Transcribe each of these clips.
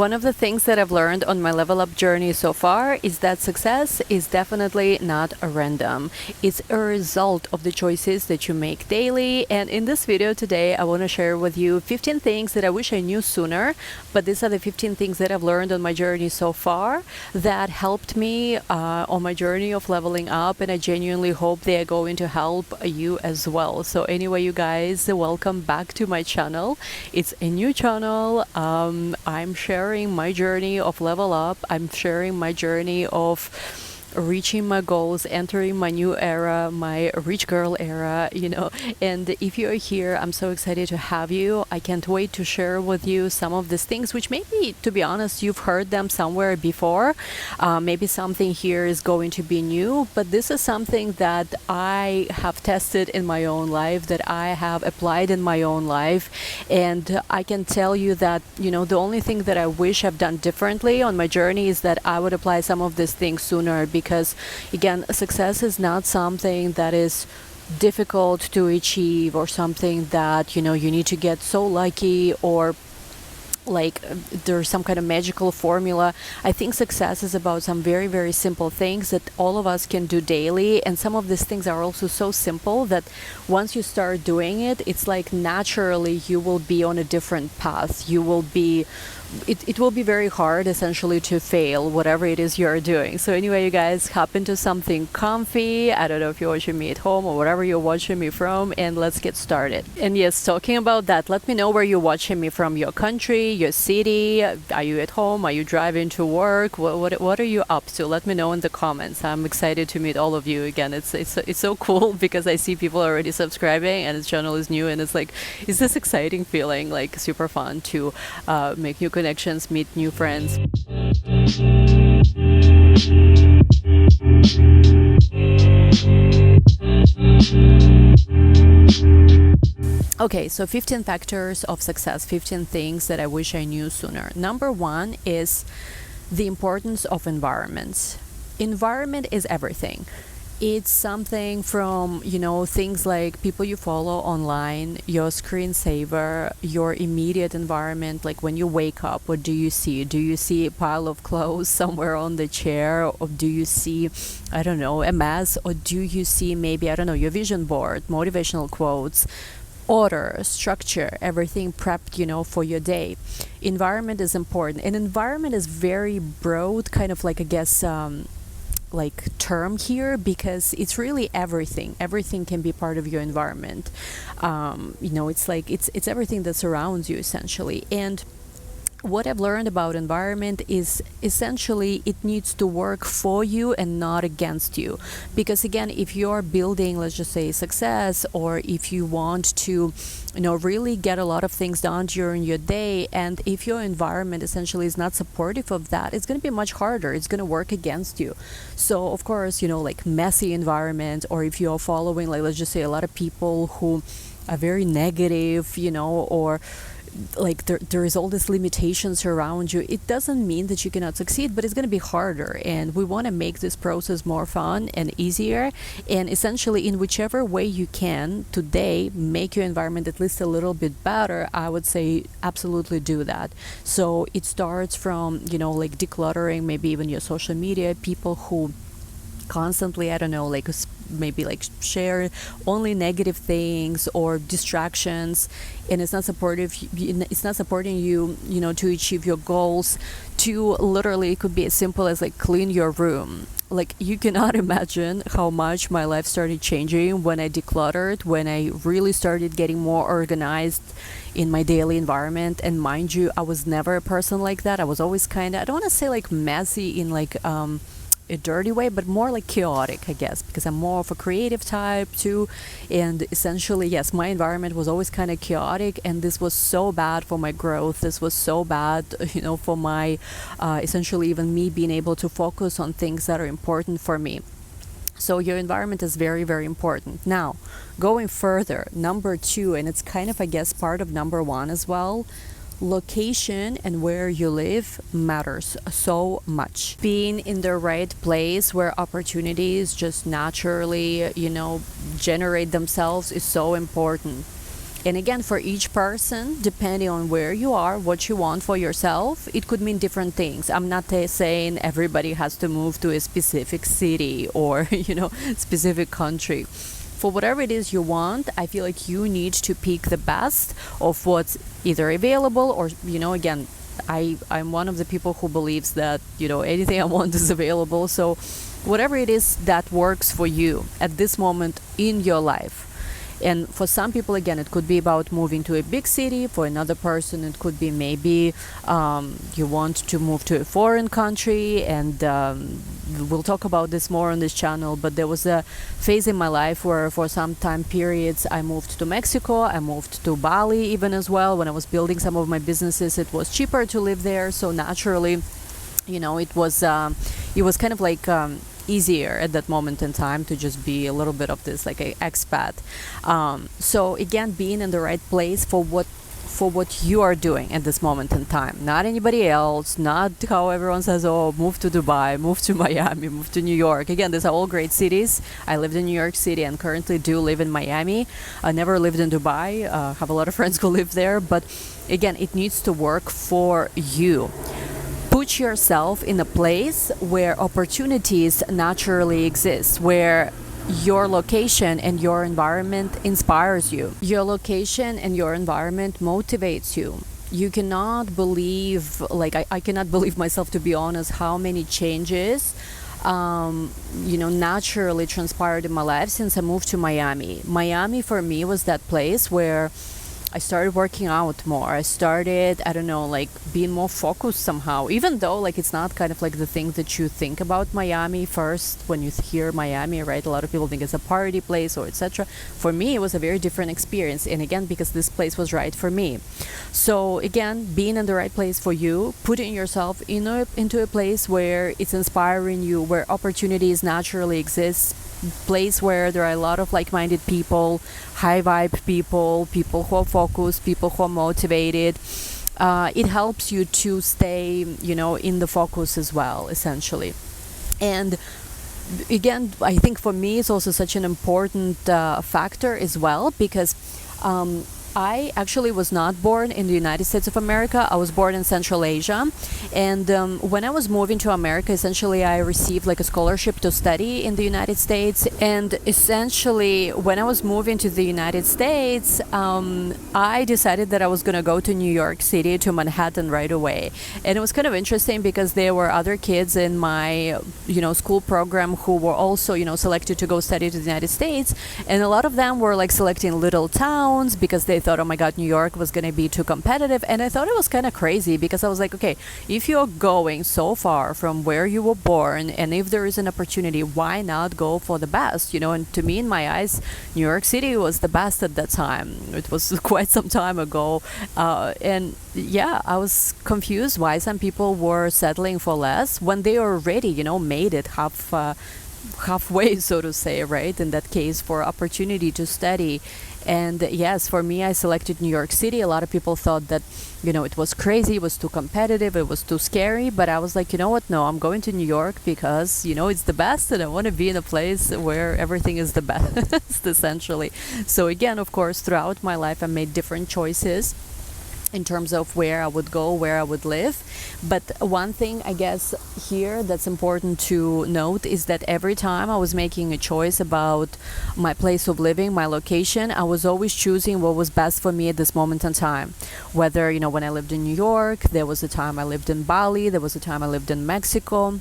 One of the things that I've learned on my level up journey so far is that success is definitely not a random. It's a result of the choices that you make daily. And in this video today, I want to share with you 15 things that I wish I knew sooner, but these are the 15 things that I've learned on my journey so far that helped me on my journey of leveling up, and I genuinely hope they are going to help you as well. So anyway, you guys, welcome back to my channel. It's a new channel. I'm sharing my journey of level up. I'm sharing my journey of reaching my goals, entering my new era, my rich girl era. And if you're here, I'm so excited to have you. I can't wait to share with you some of these things, which maybe, to be honest, you've heard them somewhere before. Maybe something here is going to be new, but this is something that I have tested in my own life, that I have applied in my own life. And I can tell you that, the only thing that I wish I've done differently on my journey is that I would apply some of these things sooner, because again, success is not something that is difficult to achieve or something that you need to get so lucky or like there's some kind of magical formula. I think success is about some very, very simple things that all of us can do daily, and some of these things are also so simple that once you start doing it, it's like naturally you will be on a different path. It will be very hard essentially to fail whatever it is you're doing. So anyway, you guys, hop into something comfy. I don't know if you're watching me at home or wherever you're watching me from, and let's get started. And yes, talking about that, let me know where you're watching me from, your country, your city. Are you at home? Are you driving to work? What are you up to? Let me know in the comments. I'm excited to meet all of you again. It's so cool because I see people already subscribing and this channel is new, and it's like, is this exciting feeling, like super fun to make new connections, meet new friends. Okay, so 15 factors of success, 15 things that I wish I knew sooner. Number one is the importance of environments. Environment is everything. It's something from, things like people you follow online, your screensaver, your immediate environment, like when you wake up, what do you see? Do you see a pile of clothes somewhere on the chair? Or do you see, I don't know, a mess? Or do you see maybe, I don't know, your vision board, motivational quotes, order, structure, everything prepped, for your day? Environment is important. And environment is very broad, kind of like, I guess, like term here, because it's really everything can be part of your environment. It's like it's everything that surrounds you essentially. And what I've learned about environment is essentially it needs to work for you and not against you. Because again, if you're building, let's just say, success, or if you want to, really get a lot of things done during your day, and if your environment essentially is not supportive of that, it's going to be much harder. It's going to work against you. So of course, like messy environment, or if you're following, like, let's just say, a lot of people who are very negative, or like there is all these limitations around you, it doesn't mean that you cannot succeed, but it's going to be harder. And we want to make this process more fun and easier, and essentially in whichever way you can today make your environment at least a little bit better, I would say absolutely do that. So it starts from like decluttering maybe even your social media, people who constantly, I don't know, like maybe like share only negative things or distractions, and it's not supporting you, to achieve your goals. To literally, it could be as simple as like clean your room. Like, you cannot imagine how much my life started changing when I decluttered, when I really started getting more organized in my daily environment. And mind you, I was never a person like that. I was always kind of, I don't want to say like messy in like a dirty way, but more like chaotic, I guess, because I'm more of a creative type too. And essentially, yes, my environment was always kind of chaotic, and this was so bad for my growth. This was so bad, for my essentially even me being able to focus on things that are important for me. So your environment is very, very important. Now, going further, number two, and it's kind of, I guess, part of number one as well, location and where you live matters so much. Being in the right place where opportunities just naturally, generate themselves is so important. And again, for each person, depending on where you are, what you want for yourself, it could mean different things. I'm not saying everybody has to move to a specific city or, specific country. For whatever it is you want, I feel like you need to pick the best of what's either available or, again, I'm one of the people who believes that, anything I want is available. So whatever it is that works for you at this moment in your life. And for some people, again, it could be about moving to a big city. For another person, it could be maybe you want to move to a foreign country. And we'll talk about this more on this channel. But there was a phase in my life where for some time periods, I moved to Mexico. I moved to Bali even as well. When I was building some of my businesses, it was cheaper to live there. So naturally, it was kind of like easier at that moment in time to just be a little bit of this like a expat. So again, being in the right place for what you are doing at this moment in time, not anybody else, not how everyone says, oh, move to Dubai, move to Miami, move to New York. Again, these are all great cities. I lived in New York City and currently do live in Miami. I never lived in Dubai. Have a lot of friends who live there, but again, it needs to work for you. Put yourself in a place where opportunities naturally exist, where your location and your environment inspires you. Your location and your environment motivates you. You cannot believe, I cannot believe myself, to be honest, how many changes naturally transpired in my life since I moved to Miami. Miami for me was that place where I started working out more. I started, being more focused somehow, even though it's not kind of like the thing that you think about Miami first when you hear Miami, right? A lot of people think it's a party place or etc. For me, it was a very different experience. And again, because this place was right for me. So again, being in the right place for you, putting yourself into a place where it's inspiring you, where opportunities naturally exist, place where there are a lot of like-minded people, high vibe people who are focused, people who are motivated. It helps you to stay, in the focus as well, essentially. And again, I think for me it's also such an important factor as well, because I actually was not born in the United States of America. I was born in Central Asia. And when I was moving to America, essentially I received a scholarship to study in the United States. And essentially when I was moving to the United States, I decided that I was going to go to New York City, to Manhattan right away. And it was kind of interesting because there were other kids in my, school program who were also, selected to go study to the United States. And a lot of them were selecting little towns because they thought, oh my God, New York was going to be too competitive. And I thought it was kind of crazy because I was like, okay, if you're going so far from where you were born and if there is an opportunity, why not go for the best? And to me, in my eyes, New York City was the best at that time. It was quite some time ago. And yeah, I was confused why some people were settling for less when they already, made it halfway, so to say, right? In that case, for opportunity to study. And yes, for me, I selected New York City. A lot of people thought that, it was crazy, it was too competitive, it was too scary. But I was like, you know what? No, I'm going to New York because, it's the best and I want to be in a place where everything is the best, essentially. So again, of course, throughout my life, I made different choices in terms of where I would go, where I would live. But one thing, I guess, here that's important to note is that every time I was making a choice about my place of living, my location, I was always choosing what was best for me at this moment in time. Whether, when I lived in New York, there was a time I lived in Bali, there was a time I lived in Mexico.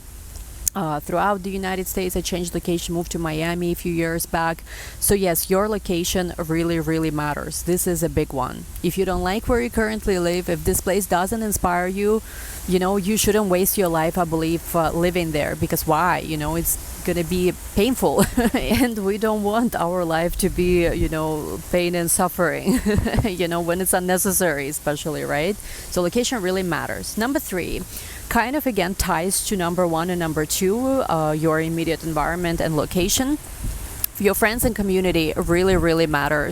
Throughout the United States, I changed location, moved to Miami a few years back. So yes, your location really, really matters. This is a big one. If you don't like where you currently live, if this place doesn't inspire you, you shouldn't waste your life, I believe, living there. Because why? It's going to be painful. And we don't want our life to be, pain and suffering, when it's unnecessary, especially, right? So location really matters. Number 3, kind of again ties to number 1 and number 2, your immediate environment and location. Your friends and community really matter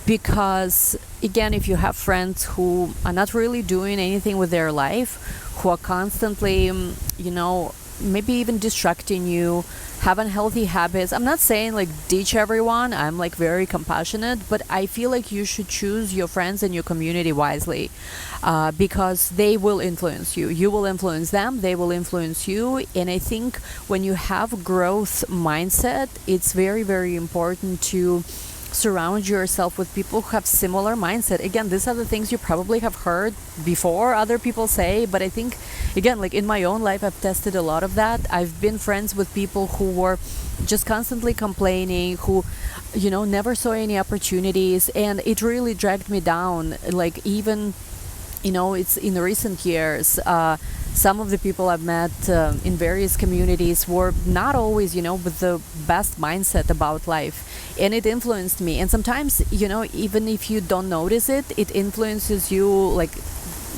because again, if you have friends who are not really doing anything with their life, who are constantly maybe even distracting you, have unhealthy habits. I'm not saying like ditch everyone. I'm like very compassionate, but I feel like you should choose your friends and your community wisely, because they will influence you. You will influence them. They will influence you. And I think when you have growth mindset, it's very, very important to surround yourself with people who have similar mindset. Again, these are the things you probably have heard before other people say, but I think, again, like in my own life, I've tested a lot of that. I've been friends with people who were just constantly complaining, who never saw any opportunities, and it really dragged me down. Like, even it's in recent years, some of the people I've met in various communities were not always, with the best mindset about life. And it influenced me. And sometimes, even if you don't notice it, it influences you like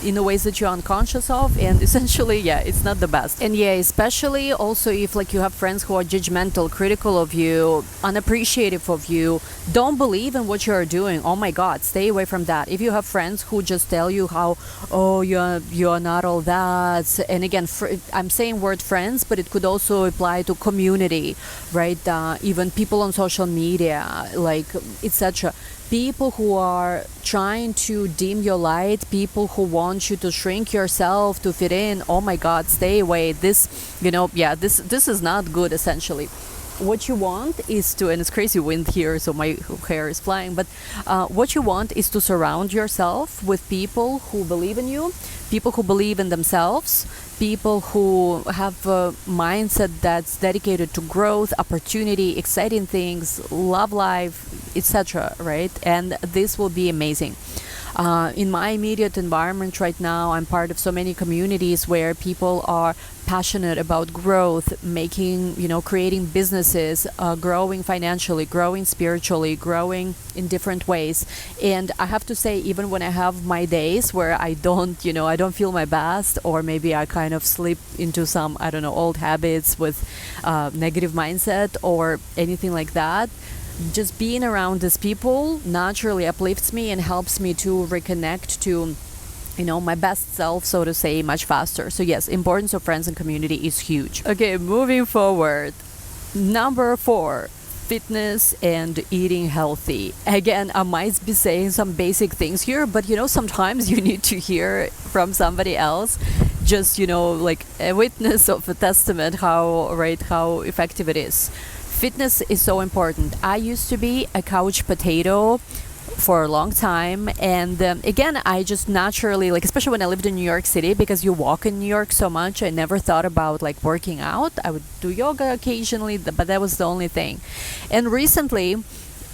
in the ways that you're unconscious of, and essentially, yeah, it's not the best. And yeah, especially also if like you have friends who are judgmental, critical of you, unappreciative of you, don't believe in what you're doing. Oh my god, stay away from that. If you have friends who just tell you how, oh, you're not all that, and again, I'm saying word friends, but it could also apply to community, right? Even people on social media, like, etc. People who are trying to dim your light, people who want you to shrink yourself to fit in, oh my god, stay away. This is not good. Essentially, what you want is to, and it's crazy wind here, so my hair is flying, but what you want is to surround yourself with people who believe in you, people who believe in themselves, people who have a mindset that's dedicated to growth, opportunity, exciting things, love life, etc., right? And this will be amazing. In my immediate environment right now, I'm part of so many communities where people are passionate about growth, making, creating businesses, growing financially, growing spiritually, growing in different ways. And I have to say, even when I have my days where I don't feel my best, or maybe I kind of slip into some, old habits with negative mindset or anything like that, just being around these people naturally uplifts me and helps me to reconnect to my best self, so to say, much faster. So yes, importance of friends and community is huge. Okay, moving forward. Number 4, fitness and eating healthy. Again, I might be saying some basic things here, but sometimes you need to hear from somebody else, just like a witness of a testament how effective it is. Fitness is so important. I used to be a couch potato for a long time, and again, I just naturally, like, especially when I lived in New York City, because you walk in New York so much, I never thought about like working out. I would do yoga occasionally, but that was the only thing. And recently,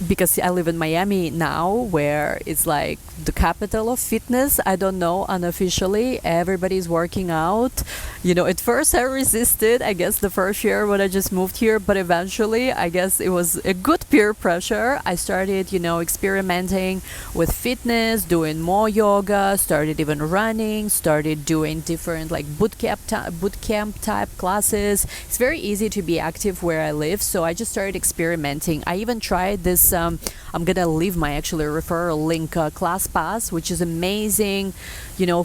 because I live in Miami now, where it's like the capital of fitness, I don't know, unofficially, everybody's working out. At first I resisted, I guess the first year when I just moved here, but eventually, I guess it was a good peer pressure. I started, experimenting with fitness, doing more yoga, started even running, started doing different like boot camp type classes. It's very easy to be active where I live, so I just started experimenting. I even tried this, I'm gonna leave my actually referral link, ClassPass, which is amazing,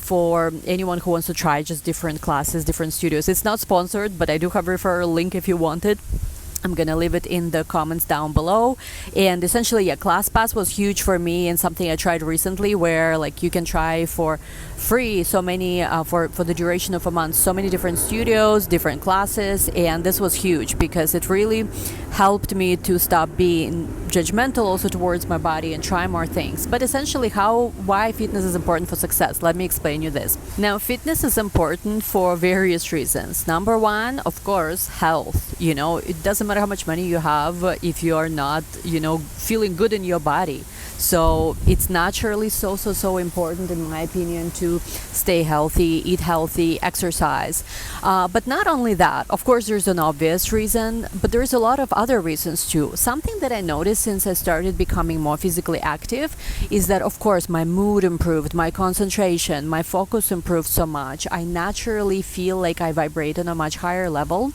for anyone who wants to try just different classes, different studios. It's not sponsored, but I do have a referral link if you want it. I'm gonna leave it in the comments down below. And essentially, yeah, ClassPass was huge for me, and something I tried recently, where like you can try for free so many for the duration of a month, so many different studios, different classes. And this was huge because it really helped me to stop being judgmental also towards my body and try more things. But essentially, why fitness is important for success, let me explain you this. Now, fitness is important for various reasons. Number 1, of course, health. It doesn't matter how much money you have if you are not feeling good in your body. So it's naturally so important, in my opinion, to stay healthy, eat healthy, exercise. But not only that, of course, there's an obvious reason, but there's a lot of other reasons too. Something that I noticed since I started becoming more physically active is that, of course, my mood improved, my concentration, my focus improved so much. I naturally feel like I vibrate on a much higher level.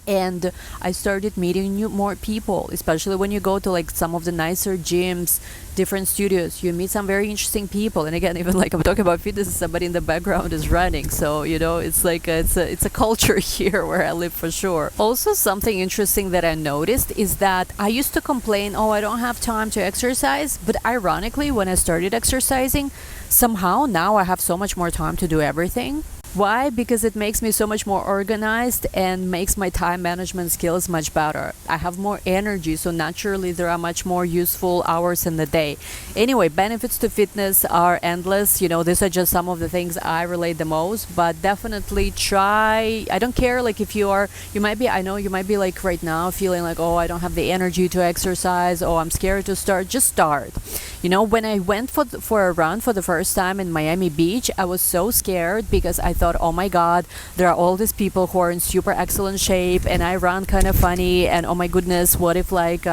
And I started meeting more people, especially when you go to like some of the nicer gyms, different studios. You meet some very interesting people, and again, even like I'm talking about fitness, somebody in the background is running. So it's like it's a culture here where I live for sure. Also, something interesting that I noticed is that I used to complain, oh, I don't have time to exercise, but ironically, when I started exercising, somehow now I have so much more time to do everything. Why? Because it makes me so much more organized and makes my time management skills much better. I have more energy, so naturally there are much more useful hours in the day. Anyway, benefits to fitness are endless. These are just some of the things I relate the most, but definitely try. I don't care like if I know you might be like right now feeling like, oh, I don't have the energy to exercise, oh, I'm scared to start. Just start. When I went for a run for the first time in Miami Beach, I was so scared because I thought, oh my God, there are all these people who are in super excellent shape and I run kind of funny, and oh my goodness, what if like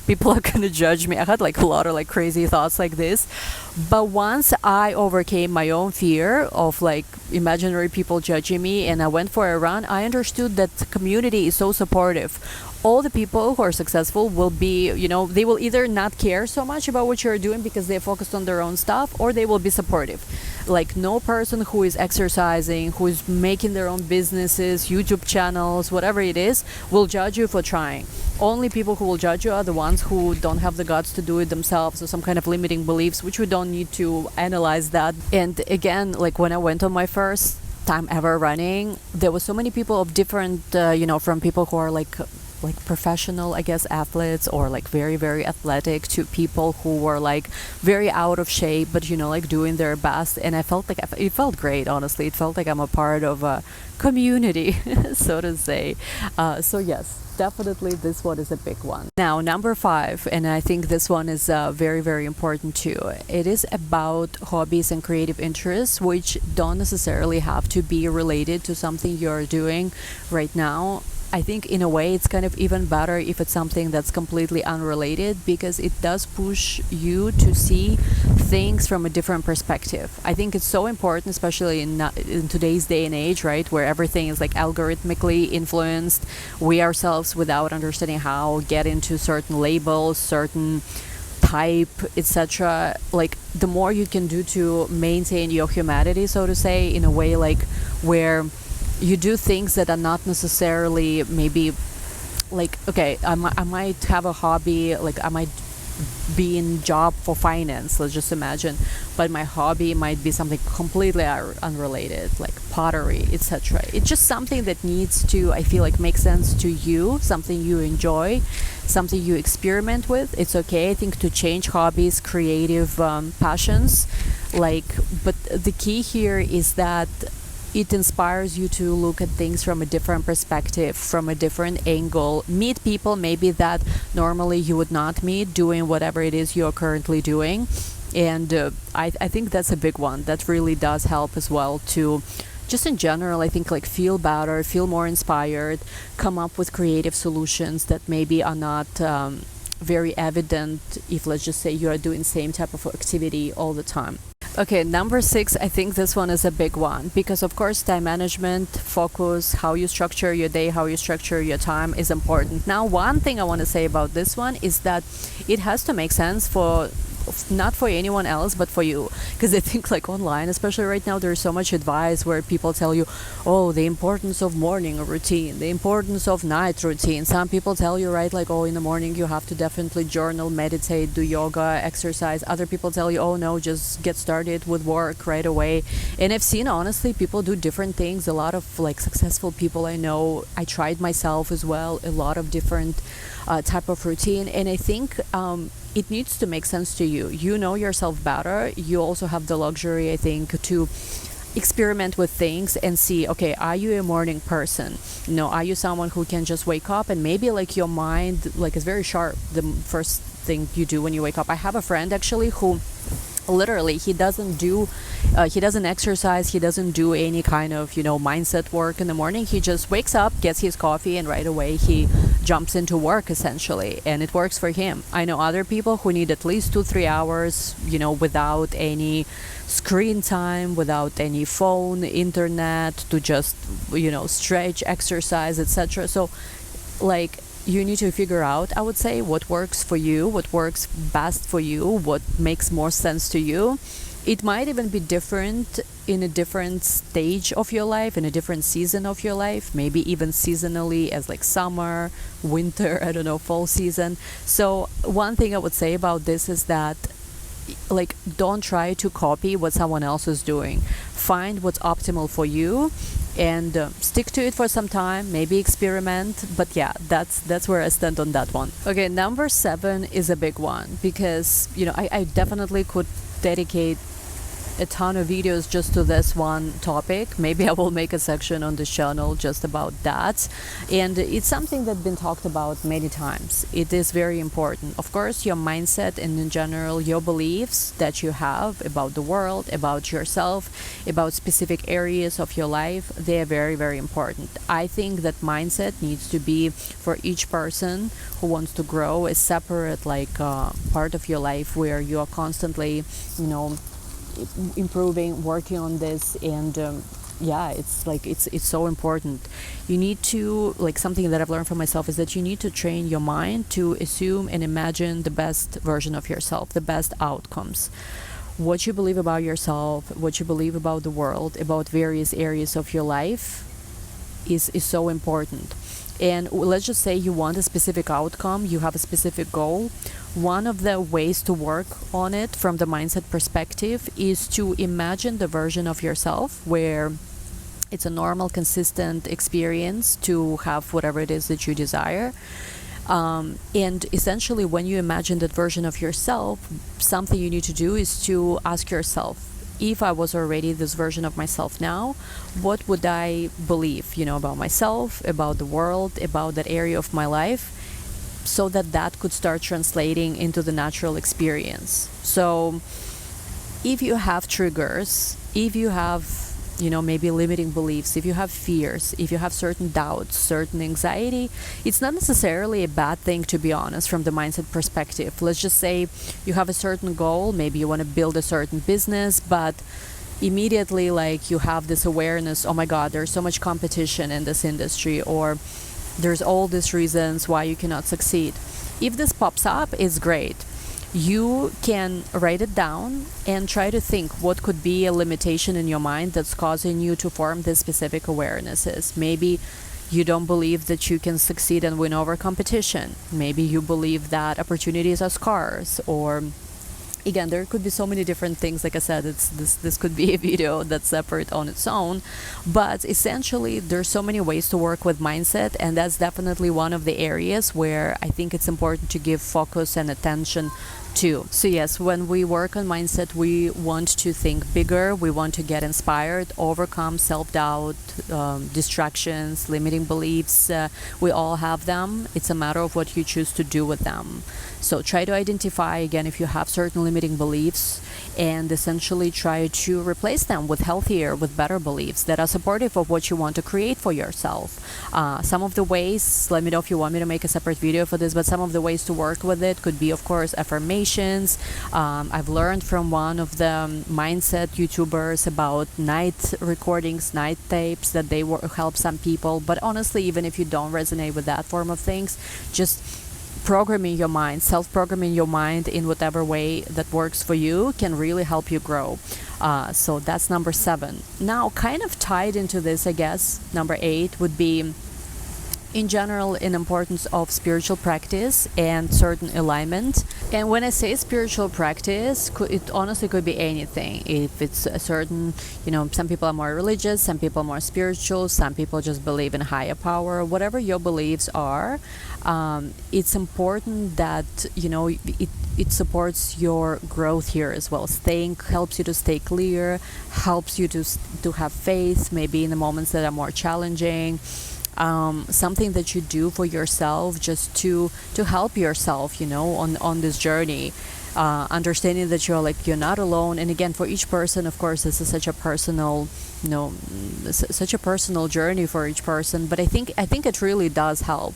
people are gonna judge me? I had like a lot of like crazy thoughts like this. But once I overcame my own fear of like imaginary people judging me and I went for a run, I understood that the community is so supportive. All the people who are successful will be, they will either not care so much about what you're doing because they're focused on their own stuff, or they will be supportive. Like no person who is exercising, who is making their own businesses, YouTube channels, whatever it is, will judge you for trying. Only people who will judge you are the ones who don't have the guts to do it themselves, or some kind of limiting beliefs, which we don't need to analyze that. And again, like when I went on my first time ever running, there were so many people of different, from people who are like professional, I guess, athletes, or like very, very athletic, to people who were like very out of shape, but like doing their best. And I felt like it felt great, honestly. It felt like I'm a part of a community, so to say. So yes, definitely this one is a big one. Now, number 5, and I think this one is very, very important too. It is about hobbies and creative interests, which don't necessarily have to be related to something you're doing right now. I think in a way it's kind of even better if it's something that's completely unrelated, because it does push you to see things from a different perspective. I think it's so important, especially in today's day and age, right, where everything is like algorithmically influenced. We ourselves, without understanding how, get into certain labels, certain type, etc. Like the more you can do to maintain your humanity, so to say, in a way like where you do things that are not necessarily maybe like, okay, I might have a hobby, like I might be in job for finance, let's just imagine, but my hobby might be something completely unrelated, like pottery, etc. It's just something that needs to, I feel like, make sense to you, something you enjoy, something you experiment with. It's okay, I think, to change hobbies, creative passions, but the key here is that it inspires you to look at things from a different perspective, from a different angle, meet people maybe that normally you would not meet doing whatever it is you're currently doing. And I think that's a big one. That really does help as well to just in general, I think, like feel better, feel more inspired, come up with creative solutions that maybe are not very evident if, let's just say, you are doing same type of activity all the time. Okay, number 6, I think this one is a big one because, of course, time management, focus, how you structure your day, how you structure your time is important. Now, one thing I want to say about this one is that it has to make sense not for anyone else, but for you. Because I think like online, especially right now, there's so much advice where people tell you, oh, the importance of morning routine, the importance of night routine. Some people tell you, right, like, oh, in the morning you have to definitely journal, meditate, do yoga, exercise. Other people tell you, oh no, just get started with work right away. And I've seen, honestly, people do different things. A lot of like successful people I know, I tried myself as well, a lot of different type of routine. And I think it needs to make sense to you. You know yourself better. You also have the luxury, I think, to experiment with things and see, okay, are you a morning person? Are you someone who can just wake up and maybe like your mind like is very sharp the first thing you do when you wake up? I have a friend actually who literally he doesn't exercise, he doesn't do any kind of mindset work in the morning. He just wakes up, gets his coffee, and right away he jumps into work essentially, and it works for him. I know other people who need at least 2-3 hours without any screen time, without any phone, internet, to just stretch, exercise, etc. So like you need to figure out, I would say, what works for you, what works best for you, what makes more sense to you. It might even be different in a different stage of your life, in a different season of your life, maybe even seasonally, as like summer, winter, I don't know, fall season. So one thing I would say about this is that, like, don't try to copy what someone else is doing. Find what's optimal for you and stick to it for some time, maybe experiment. But yeah, that's where I stand on that one. Okay, number 7 is a big one, because I definitely could dedicate a ton of videos just to this one topic. Maybe I will make a section on this channel just about that. And it's something that's been talked about many times. It is very important. Of course, your mindset and in general, your beliefs that you have about the world, about yourself, about specific areas of your life, they are very, very important. I think that mindset needs to be, for each person who wants to grow, a separate part of your life where you are constantly, improving, working on this. And it's so important. You need to, something that I've learned from myself is that you need to train your mind to assume and imagine the best version of yourself, the best outcomes. What you believe about yourself, what you believe about the world, about various areas of your life is so important. And let's just say you want a specific outcome, you have a specific goal. One of the ways to work on it from the mindset perspective is to imagine the version of yourself where it's a normal, consistent experience to have whatever it is that you desire. And essentially, when you imagine that version of yourself, something you need to do is to ask yourself, if I was already this version of myself now, what would I believe, about myself, about the world, about that area of my life, so that could start translating into the natural experience. So if you have triggers, if you have maybe limiting beliefs, if you have fears, if you have certain doubts, certain anxiety, it's not necessarily a bad thing, to be honest, from the mindset perspective. Let's just say you have a certain goal, maybe you want to build a certain business, but immediately you have this awareness, oh my God, there's so much competition in this industry, or there's all these reasons why you cannot succeed. If this pops up, it's great. You can write it down and try to think what could be a limitation in your mind that's causing you to form these specific awarenesses. Maybe you don't believe that you can succeed and win over competition. Maybe you believe that opportunities are scarce, or again, there could be so many different things. Like I said, this could be a video that's separate on its own. But essentially, there's so many ways to work with mindset, and that's definitely one of the areas where I think it's important to give focus and attention to. So yes, when we work on mindset, we want to think bigger, we want to get inspired, overcome self-doubt, distractions, limiting beliefs. We all have them. It's a matter of what you choose to do with them. So try to identify, again, if you have certain limiting beliefs, and essentially try to replace them with healthier, with better beliefs that are supportive of what you want to create for yourself. Some of the ways, let me know if you want me to make a separate video for this, but some of the ways to work with it could be, of course, affirmations. I've learned from one of the mindset YouTubers about night recordings, night tapes, that they help some people. But honestly, even if you don't resonate with that form of things, just programming your mind, self-programming your mind in whatever way that works for you can really help you grow. So that's number 7. Now, kind of tied into this, I guess, number 8 would be, in general, an importance of spiritual practice and certain alignment. And when I say spiritual practice, it honestly could be anything. If it's a certain, some people are more religious, some people are more spiritual, some people just believe in higher power. Whatever your beliefs are, it's important that it supports your growth here as well. Helps you to stay clear, helps you to have faith, maybe in the moments that are more challenging. Something that you do for yourself, just to help yourself, on this journey. Understanding that you're not alone. And again, for each person, of course, this is such a personal journey for each person. But I think it really does help,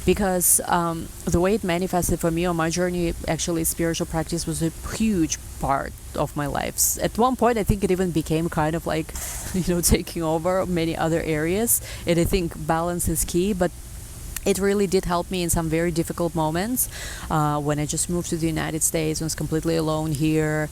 because the way it manifested for me on my journey, actually, spiritual practice was a huge part of my life. At one point, I think it even became kind of taking over many other areas. And I think balance is key. But It really did help me in some very difficult moments when I just moved to the United States, was completely alone here,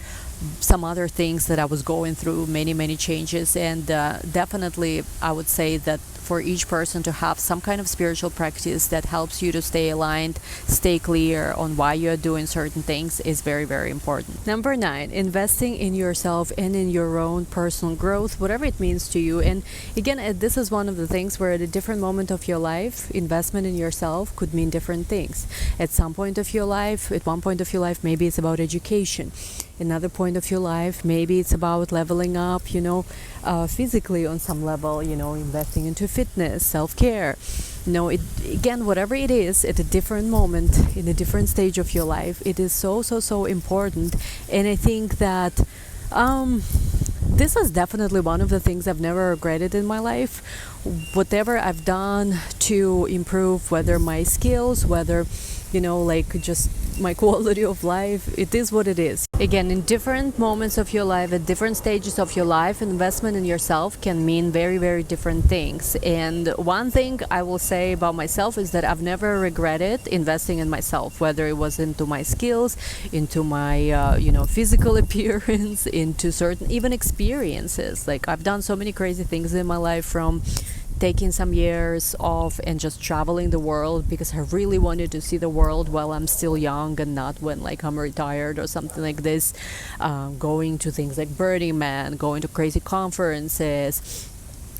some other things that I was going through, many changes. And definitely I would say that for each person to have some kind of spiritual practice that helps you to stay aligned, stay clear on why you're doing certain things is very important. Number 9, investing in yourself and in your own personal growth, whatever it means to you. And again, this is one of the things where at a different moment of your life, investment in yourself could mean different things. At some point of your life, at one point of your life, maybe it's about education. Another point of your life, maybe it's about leveling up, physically on some level, investing into fitness, self-care. Again, whatever it is, at a different moment, in a different stage of your life, it is so important. And I think that this is definitely one of the things I've never regretted in my life. Whatever I've done to improve, whether my skills, whether just my quality of life, it is what it is. Again, in different moments of your life, at different stages of your life, investment in yourself can mean very different things. And one thing I will say about myself is that I've never regretted investing in myself, whether it was into my skills, into my physical appearance, into certain even experiences. Like, I've done so many crazy things in my life, from taking some years off and just traveling the world because I really wanted to see the world while I'm still young and not when I'm retired or something like this. Going to things like Burning Man, going to crazy conferences,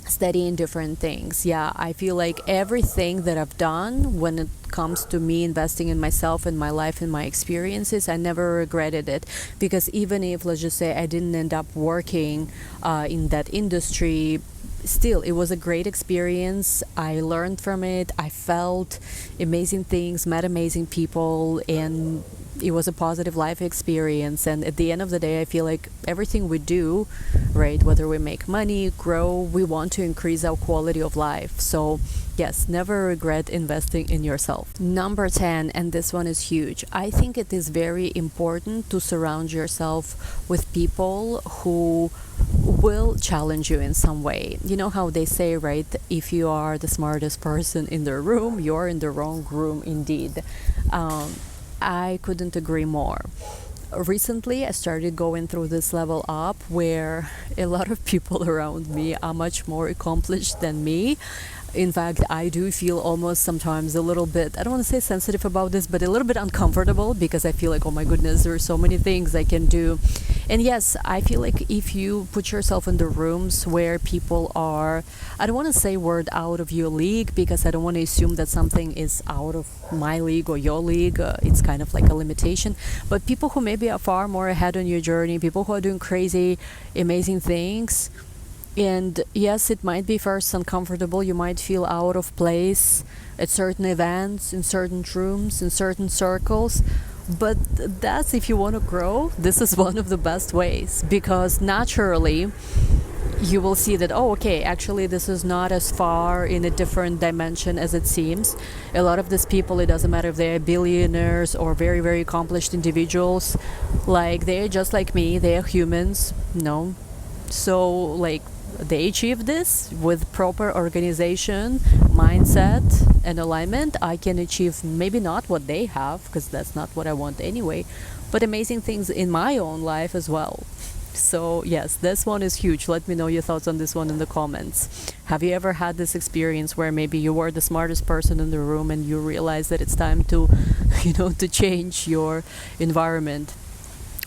studying different things. Yeah, I feel like everything that I've done when it comes to me investing in myself and my life and my experiences, I never regretted it, because even if, let's just say, I didn't end up working in that industry, still it was a great experience. I learned from it. I felt amazing things, met amazing people, and it was a positive life experience. And at the end of the day, I feel like everything we do, right, whether we make money, grow, we want to increase our quality of life. So yes, never regret investing in yourself. Number 10, and this one is huge. I think it is very important to surround yourself with people who will challenge you in some way. You know how they say, right, if you are the smartest person in the room, you're in the wrong room indeed. I couldn't agree more. Recently, I started going through this level up where a lot of people around me are much more accomplished than me. In fact, I do feel almost sometimes a little bit, I don't want to say sensitive about this, but a little bit uncomfortable, because I feel like, oh my goodness, there are so many things I can do. And yes, I feel like if you put yourself in the rooms where people are, I don't want to say word out of your league, because I don't want to assume that something is out of my league or your league. It's kind of like a limitation. But people who maybe are far more ahead on your journey, people who are doing crazy, amazing things. And yes, it might be first uncomfortable. You might feel out of place at certain events, in certain rooms, in certain circles. But that's, if you want to grow, this is one of the best ways, because naturally you will see that, oh, okay, actually this is not as far in a different dimension as it seems. A lot of these people, it doesn't matter if they're billionaires or very accomplished individuals, like they're just like me, they're humans, so like they achieve this with proper organization, mindset, and alignment. I can achieve maybe not what they have, because that's not what I want anyway, but amazing things in my own life as well. So yes, this one is huge. Let me know your thoughts on this one in the comments. Have you ever had this experience where maybe you were the smartest person in the room and you realize that it's time to to change your environment?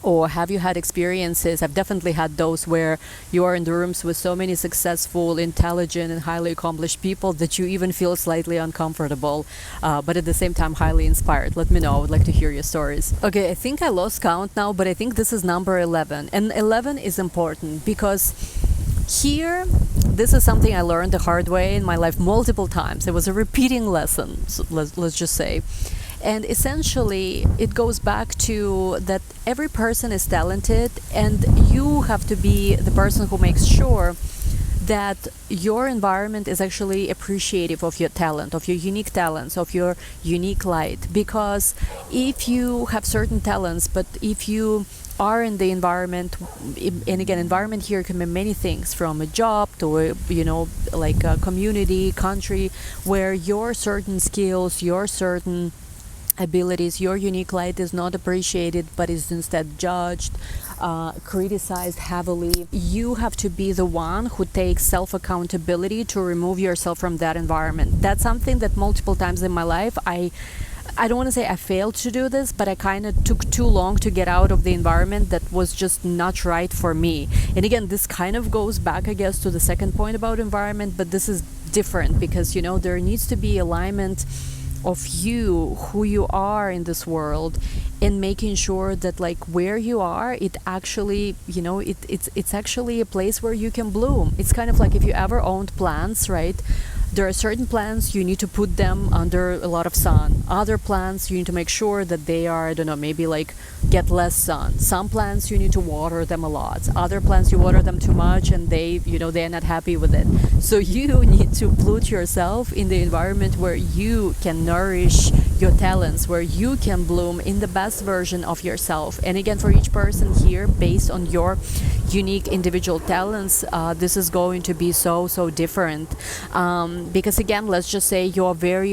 Or have you had experiences? I've definitely had those where you are in the rooms with so many successful, intelligent, and highly accomplished people that you even feel slightly uncomfortable, but at the same time highly inspired. Let me know. I would like to hear your stories. Okay, I think I lost count now, but I think this is number 11. And 11 is important because here, this is something I learned the hard way in my life multiple times. It was a repeating lesson, so let's just say. And essentially, it goes back to that every person is talented, and you have to be the person who makes sure that your environment is actually appreciative of your talent, of your unique talents, of your unique light. Because if you have certain talents, but if you are in the environment, and again, environment here can be many things, from a job to a, like a community, country, where your certain skills, your certain abilities, your unique light is not appreciated but is instead judged, criticized heavily. You have to be the one who takes self accountability to remove yourself from that environment. That's something that multiple times in my life I don't want to say I failed to do this, but I kind of took too long to get out of the environment that was just not right for me. And again, this kind of goes back, I guess, to the second point about environment, but this is different because, there needs to be alignment of you, who you are in this world, and making sure that like where you are, it actually, it's actually a place where you can bloom. It's kind of like if you ever owned plants, right? There are certain plants you need to put them under a lot of sun. Other plants you need to make sure that they are, I don't know, maybe like get less sun. Some plants you need to water them a lot. Other plants you water them too much and they are not happy with it. So you need to put yourself in the environment where you can nourish your talents, where you can bloom in the best version of yourself. And again, for each person here, based on your unique individual talents, this is going to be so different. Because again, let's just say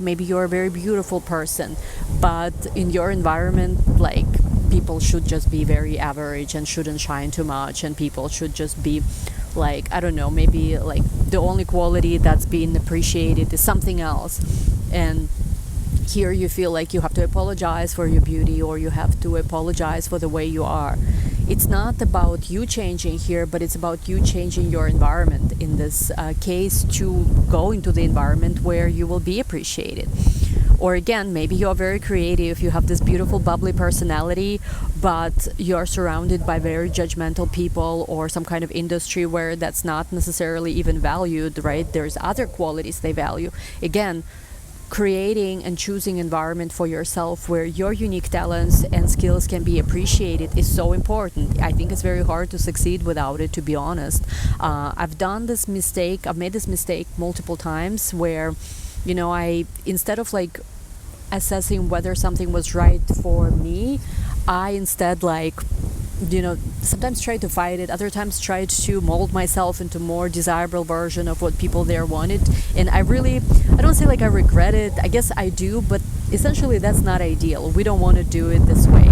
maybe you're a very beautiful person, but in your environment, like people should just be very average and shouldn't shine too much, and people should just be like, I don't know, maybe like the only quality that's being appreciated is something else. And here you feel like you have to apologize for your beauty, or you have to apologize for the way you are. It's not about you changing here, but it's about you changing your environment in this case, to go into the environment where you will be appreciated. Or again, maybe you're very creative, you have this beautiful bubbly personality, but you're surrounded by very judgmental people, or some kind of industry where that's not necessarily even valued, right? There's other qualities they value. Again, creating and choosing environment for yourself where your unique talents and skills can be appreciated is so important. I think it's very hard to succeed without it, to be honest. I've made this mistake multiple times where, I, instead of like assessing whether something was right for me, I instead sometimes try to fight it, other times try to mold myself into more desirable version of what people there wanted. And I don't say like I regret it, I guess I do, but essentially that's not ideal. We don't want to do it this way.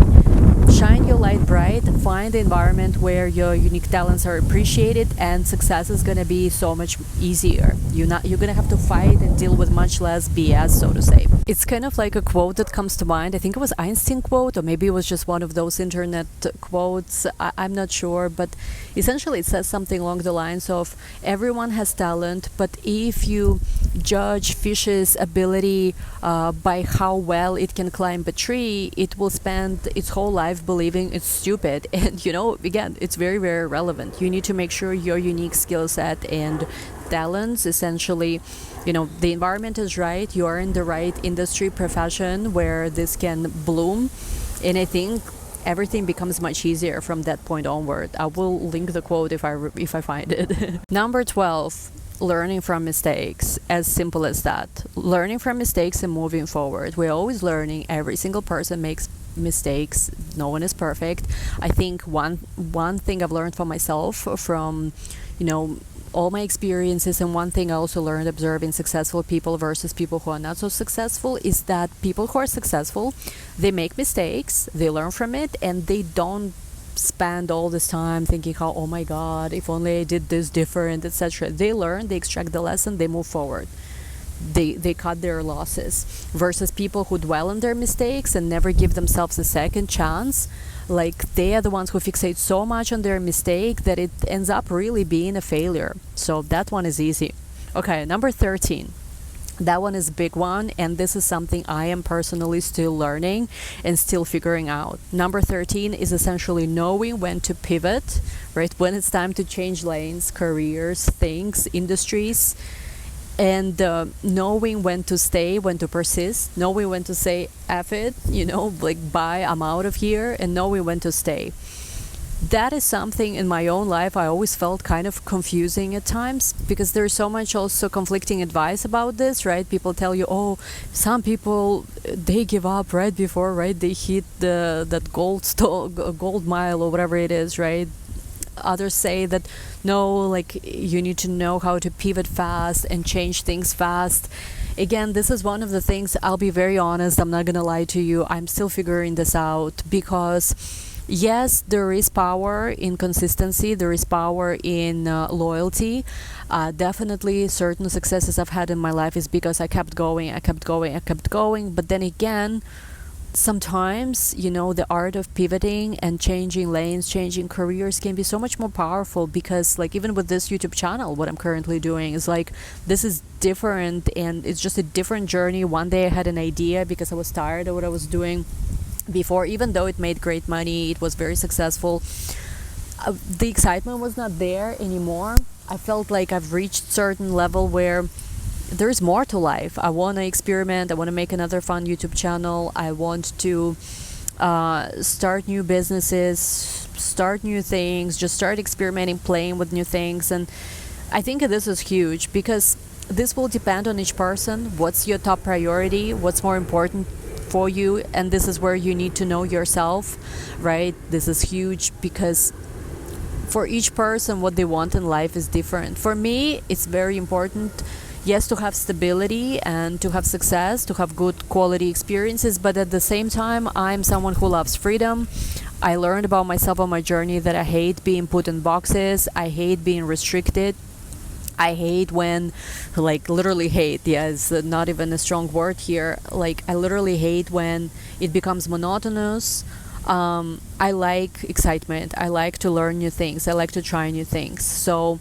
Shine your light bright, find the environment where your unique talents are appreciated, and success is going to be so much easier. You're going to have to fight and deal with much less BS, so to say. It's kind of like a quote that comes to mind. I think it was Einstein quote, or maybe it was just one of those internet quotes. I'm not sure, but essentially it says something along the lines of, everyone has talent, but if you judge fish's ability by how well it can climb a tree, it will spend its whole life believing it's stupid. And again, it's very, very relevant. You need to make sure your unique skill set and talents, essentially, the environment is right, you're in the right industry, profession where this can bloom. And I think everything becomes much easier from that point onward. I will link the quote if I find it. Number 12, learning from mistakes. As simple as that. Learning from mistakes and moving forward. We're always learning. Every single person makes mistakes. No one is perfect. I think one thing I've learned for myself from all my experiences, and one thing I also learned observing successful people versus people who are not so successful, is that people who are successful, they make mistakes, they learn from it, and they don't spend all this time thinking how, oh my god, if only I did this different, etc. They learn, they extract the lesson, they move forward. They cut their losses, versus people who dwell on their mistakes and never give themselves a second chance. Like, they are the ones who fixate so much on their mistake that it ends up really being a failure. So that one is easy. Okay, number 13. That one is a big one, and this is something I am personally still learning and still figuring out. Number 13 is essentially knowing when to pivot, right? When it's time to change lanes, careers, things, industries, and knowing when to stay, when to persist, knowing when to say F it, like bye, I'm out of here, and knowing when to stay. that is something in my own life I always felt kind of confusing at times, because there's so much also conflicting advice about this, right? People tell you, oh, some people, they give up right before, right, they hit that gold mile or whatever it is, right? Others say that no, like you need to know how to pivot fast and change things fast. Again, this is one of the things, I'll be very honest, I'm not gonna lie to you, I'm still figuring this out, because yes, there is power in consistency, there is power in loyalty. Definitely certain successes I've had in my life is because I kept going, but then again, sometimes, the art of pivoting and changing lanes, changing careers can be so much more powerful, because like even with this YouTube channel, what I'm currently doing is like, this is different, and it's just a different journey. One day I had an idea because I was tired of what I was doing before, even though it made great money, it was very successful. The excitement was not there anymore. I felt like I've reached certain level where there's more to life. I want to experiment. I want to make another fun YouTube channel. I want to start new businesses, start new things, just start experimenting, playing with new things. And I think this is huge, because this will depend on each person. What's your top priority? What's more important for you? And this is where you need to know yourself, right? This is huge, because for each person, what they want in life is different. For me, it's very important, yes, to have stability and to have success, to have good quality experiences, but at the same time, I'm someone who loves freedom. I learned about myself on my journey that I hate being put in boxes. I hate being restricted. I hate when, like, literally hate, yeah, it's not even a strong word here. Like, I literally hate when it becomes monotonous. I like excitement. I like to learn new things. I like to try new things. So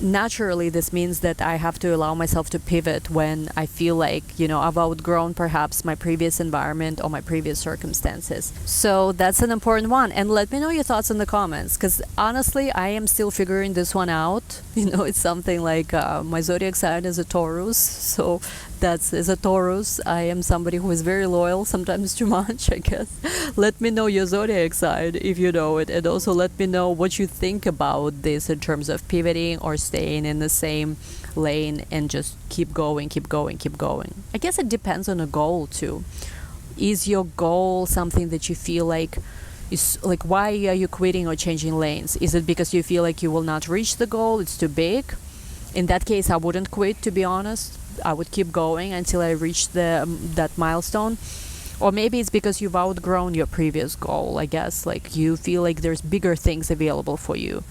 naturally, this means that I have to allow myself to pivot when I feel like, I've outgrown perhaps my previous environment or my previous circumstances. So that's an important one. And let me know your thoughts in the comments, because honestly, I am still figuring this one out. It's something like my zodiac sign is a Taurus. So as a Taurus, I am somebody who is very loyal, sometimes too much, I guess. Let me know your zodiac sign if you know it, and also let me know what you think about this in terms of pivoting or staying in the same lane and just keep going. I guess it depends on a goal too. Is your goal something that you feel like is like, why are you quitting or changing lanes? Is it because you feel like you will not reach the goal, it's too big? In that case, I wouldn't quit, to be honest. I would keep going until I reach that milestone. Or maybe it's because you've outgrown your previous goal, I guess. Like, you feel like there's bigger things available for you.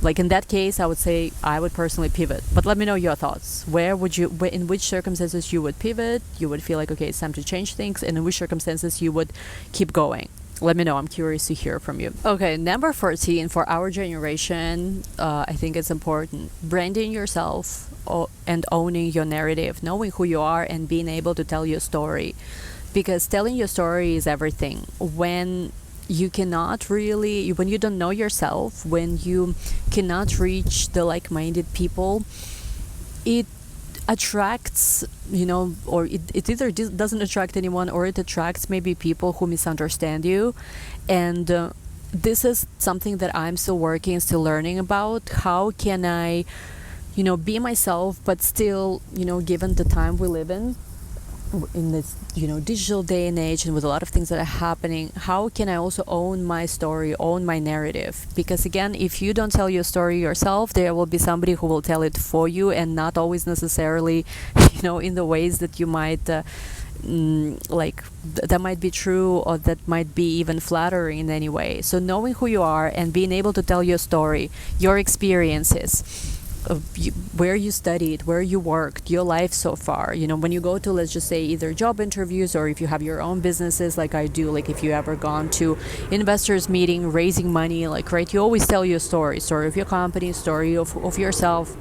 Like, in that case, I would say I would personally pivot. But let me know your thoughts. In which circumstances you would pivot? You would feel like, okay, it's time to change things. And in which circumstances you would keep going? Let me know. I'm curious to hear from you. Okay, number 14 for our generation, I think it's important. Branding yourself and owning your narrative, knowing who you are and being able to tell your story. Because telling your story is everything. When you don't know yourself, when you cannot reach the like-minded people, it attracts, or it either doesn't attract anyone, or it attracts maybe people who misunderstand you. And this is something that I'm still learning about. How can I, be myself, but still, given the time we live in this, digital day and age, and with a lot of things that are happening, how can I also own my story, own my narrative? Because again, if you don't tell your story yourself, there will be somebody who will tell it for you, and not always necessarily, in the ways that you might that might be true, or that might be even flattering in any way. So knowing who you are and being able to tell your story, your experiences, where you studied, where you worked, your life so far. When you go to, let's just say, either job interviews, or if you have your own businesses like I do, like if you ever gone to investors meeting, raising money, like, right, you always tell your story of your company, story of yourself.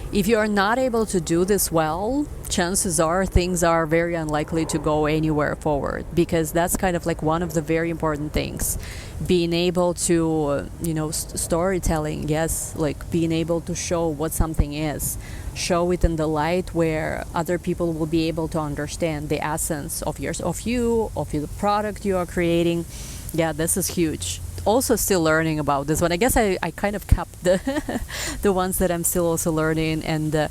If you are not able to do this well, chances are things are very unlikely to go anywhere forward, because that's kind of like one of the very important things. Being able to, storytelling, yes, like being able to show what something is, show it in the light where other people will be able to understand the essence of the product you are creating. Yeah, this is huge. also still learning about this one. I guess I kind of kept the the ones that I'm still also learning and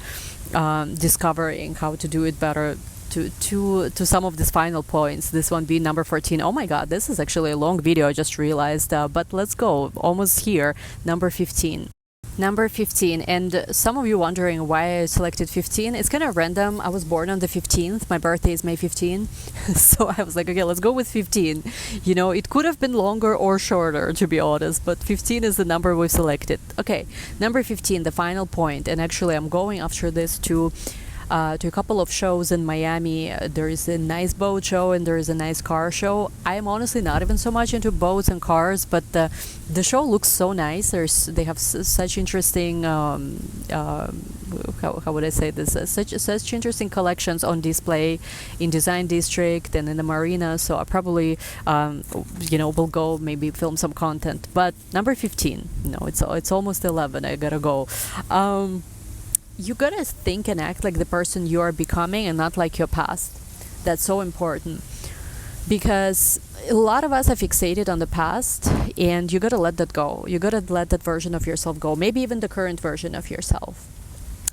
discovering how to do it better to some of these final points. This one being number 14. Oh my god, this is actually a long video, I just realized, but let's go, almost here. Number 15. Number 15, and some of you wondering why I selected 15. It's kind of random. I was born on the 15th. My birthday is May 15. So I was like, okay, let's go with 15. You know, it could have been longer or shorter, to be honest, but 15 is the number we selected. Okay, number 15, the final point. And actually, I'm going after this to a couple of shows in Miami. There is a nice boat show and there is a nice car show. I am honestly not even so much into boats and cars, but the show looks so nice. They have such interesting how would I say this? Such interesting collections on display in Design District and in the marina. So I probably will go maybe film some content. But number 15, it's almost 11. I gotta go. You gotta think and act like the person you are becoming and not like your past. That's so important, because a lot of us are fixated on the past, and you gotta let that go. You gotta let that version of yourself go, maybe even the current version of yourself.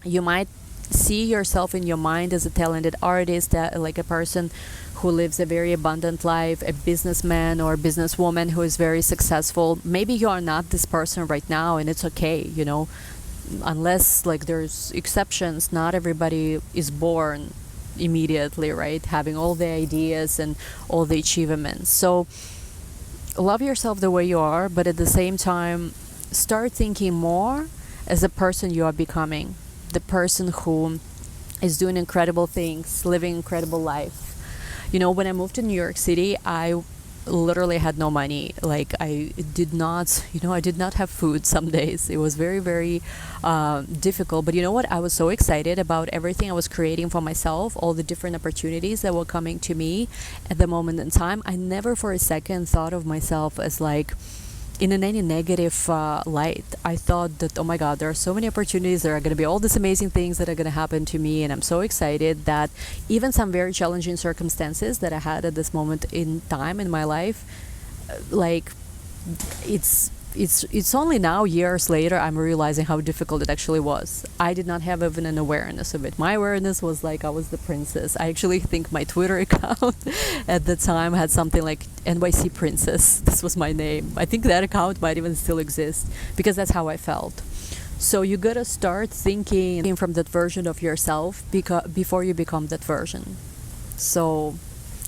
You might see yourself in your mind as a talented artist, like a person who lives a very abundant life, a businessman or businesswoman who is very successful. Maybe you are not this person right now, and it's okay, unless like there's exceptions. Not everybody is born immediately, right, having all the ideas and all the achievements. So love yourself the way you are, but at the same time start thinking more as the person you are becoming, the person who is doing incredible things, living incredible life. When I moved to New York City, I literally had no money. Like I did not have food some days. It was very, very difficult. But you know what? I was so excited about everything I was creating for myself, all the different opportunities that were coming to me at the moment in time. I never for a second thought of myself as like in any negative light. I thought that, oh my god, there are so many opportunities, there are going to be all these amazing things that are going to happen to me, and I'm so excited that even some very challenging circumstances that I had at this moment in time in my life, like it's only now, years later, I'm realizing how difficult it actually was. I did not have even an awareness of it. My awareness was like I was the princess. I actually think my Twitter account at the time had something like NYC Princess. This was my name. I think that account might even still exist, because that's how I felt. So you gotta start thinking from that version of yourself before you become that version. So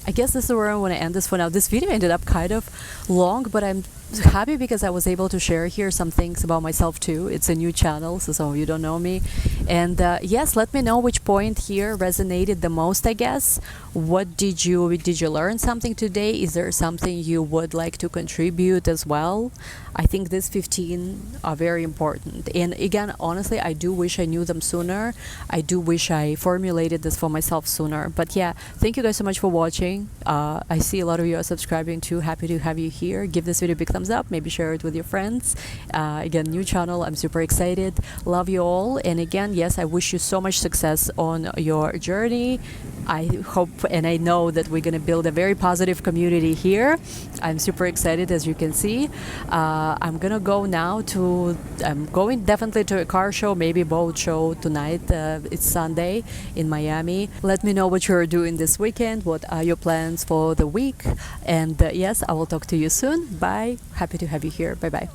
I guess this is where I want to end this for now. This video ended up kind of long, but I'm happy because I was able to share here some things about myself too. It's a new channel, so some of you don't know me. And yes, let me know which point here resonated the most, I guess. What did you learn something today? Is there something you would like to contribute as well? I think these 15 are very important. And again, honestly, I do wish I knew them sooner. I do wish I formulated this for myself sooner. But yeah, thank you guys so much for watching. I see a lot of you are subscribing too. Happy to have you here. Give this video a big thumbs up. Maybe share it with your friends. Again, new channel. I'm super excited. Love you all. And again, yes, I wish you so much success on your journey. I hope and I know that we're going to build a very positive community here. I'm super excited, as you can see. I'm gonna go now I'm going definitely to a car show, maybe boat show tonight. It's Sunday in Miami. Let me know what you're doing this weekend. What are your plans for the week? And yes, I will talk to you soon. Bye. Happy to have you here. Bye bye.